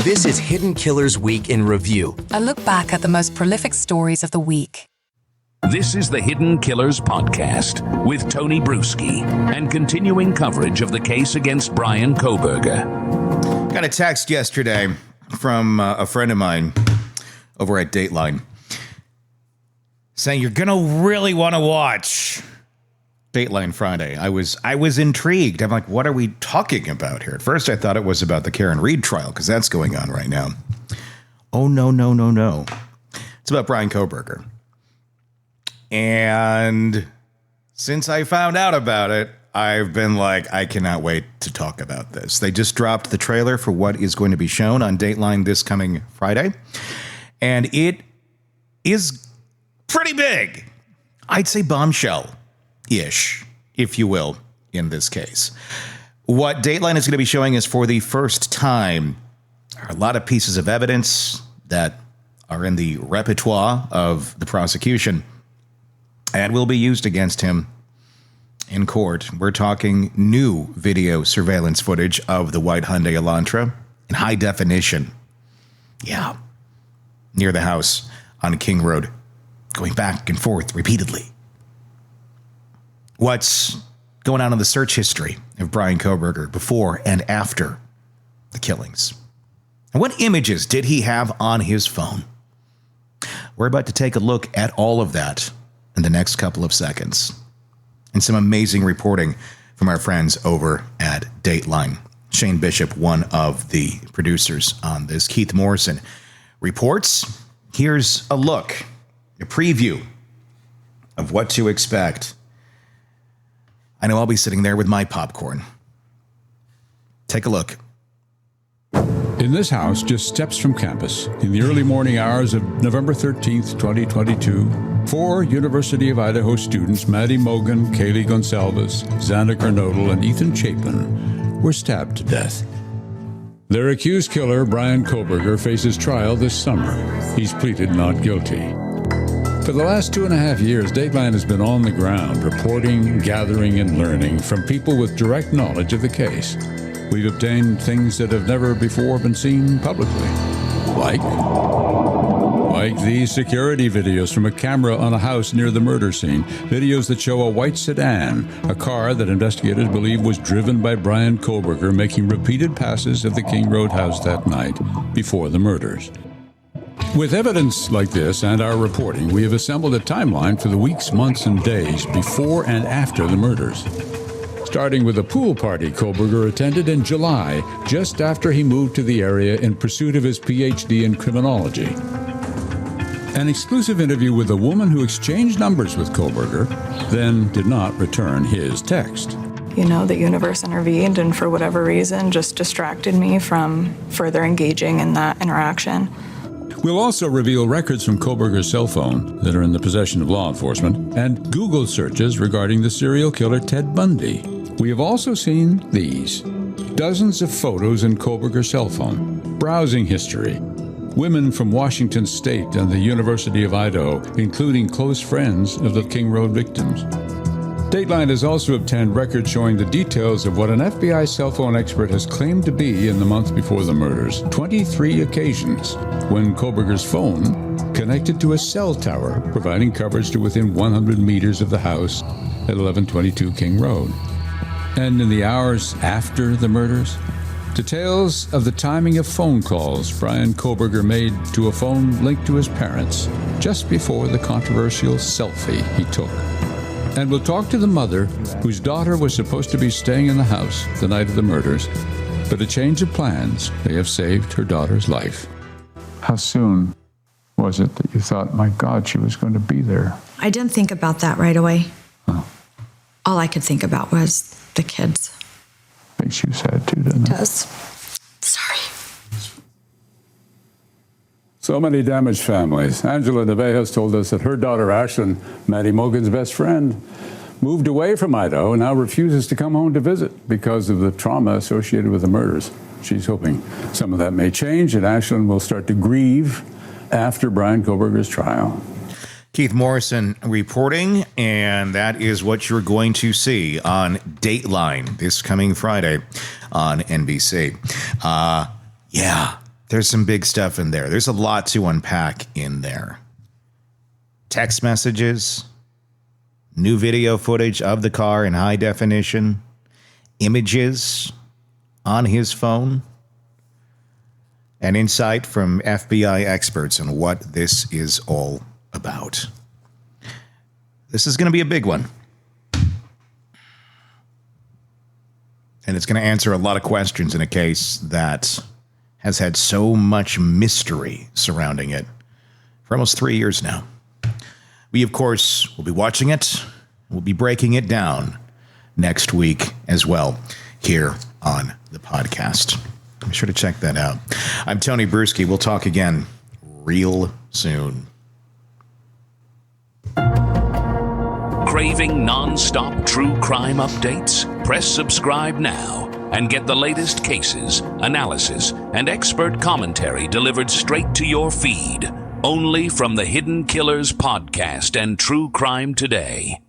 This is Hidden Killers Week in Review. A look back at the most prolific stories of the week. This is the Hidden Killers Podcast with Tony Brueski and continuing coverage of the case against Bryan Kohberger. Got a text yesterday from a friend of mine over at DATELINE saying you're going to really want to watch DATELINE Friday. I was intrigued. I'm like, what are we talking about here? At first, I thought it was about the Karen Reed trial because that's going on right now. Oh, no. It's about Bryan Kohberger. And since I found out about it, I've been like, I cannot wait to talk about this. They just dropped the trailer for what is going to be shown on DATELINE this coming Friday. And it is pretty big. I'd say bombshell-ish, if you will, in this case. What DATELINE is going to be showing is for the first time a lot of pieces of evidence that are in the repertoire of the prosecution and will be used against him in court. We're talking new video surveillance footage of the white Hyundai Elantra in high definition. Yeah. Near the house on King Road, going back and forth repeatedly. What's going on in the search history of Bryan Kohberger before and after the killings? And what images did he have on his phone? We're about to take a look at all of that in the next couple of seconds. And some amazing reporting from our friends over at DATELINE. Shane Bishop, one of the producers on this. Keith Morrison reports. Here's a look, a preview of what to expect. I know I'll be sitting there with my popcorn. Take a look. In this house, just steps from campus, in the early morning hours of November 13th, 2022, 4 University of Idaho students, Maddie Mogan, Kaylee Gonsalves, Xana Kernodle, and Ethan Chapin, were stabbed to death. Their accused killer, Bryan Kohberger, faces trial this summer. He's pleaded not guilty. For the last 2.5 years, DATELINE has been on the ground, reporting, gathering, and learning from people with direct knowledge of the case. We've obtained things that have never before been seen publicly, like these security videos from a camera on a house near the murder scene, videos that show a white sedan, a car that investigators believe was driven by Bryan Kohberger making repeated passes of the King Road house that night before the murders. With evidence like this and our reporting, we have assembled a timeline for the weeks, months, and days before and after the murders. Starting with a pool party Kohberger attended in July, just after he moved to the area in pursuit of his PhD in criminology. An exclusive interview with a woman who exchanged numbers with Kohberger, then did not return his text. You know, the universe intervened and for whatever reason just distracted me from further engaging in that interaction. We'll also reveal records from Kohberger's cell phone that are in the possession of law enforcement and Google searches regarding the serial killer Ted Bundy. We have also seen these. Dozens of photos in Kohberger's cell phone, browsing history, women from Washington State and the University of Idaho, including close friends of the King Road victims. DATELINE has also obtained records showing the details of what an FBI cell phone expert has claimed to be in the month before the murders, 23 occasions when Kohberger's phone connected to a cell tower, providing coverage to within 100 meters of the house at 1122 King Road. And in the hours after the murders, details of the timing of phone calls Bryan Kohberger made to a phone linked to his parents just before the controversial selfie he took. And we'll talk to the mother whose daughter was supposed to be staying in the house the night of the murders, but a change of plans may have saved her daughter's life. How soon was it that you thought, my God, she was going to be there? I didn't think about that right away. Oh. All I could think about was the kids. Makes you sad too, doesn't it? It does. Sorry. So many damaged families. Angela Nevejas told us that her daughter Ashlyn, Maddie Mogan's best friend, moved away from Idaho and now refuses to come home to visit because of the trauma associated with the murders. She's hoping some of that may change and Ashlyn will start to grieve after Bryan Kohberger's trial. Keith Morrison reporting, and that is what you're going to see on DATELINE this coming Friday on NBC. There's some big stuff in there. There's a lot to unpack in there. Text messages, new video footage of the car in high definition, images on his phone, and insight from FBI experts on what this is all about. This is going to be a big one. And it's going to answer a lot of questions in a case that has had so much mystery surrounding it for almost 3 years now. We, of course, will be watching it. We'll be breaking it down next week as well here on the podcast. Be sure to check that out. I'm Tony Brueski. We'll talk again real soon. Craving non-stop true crime updates? Press subscribe now and get the latest cases, analysis, and expert commentary delivered straight to your feed. Only from the Hidden Killers podcast and True Crime Today.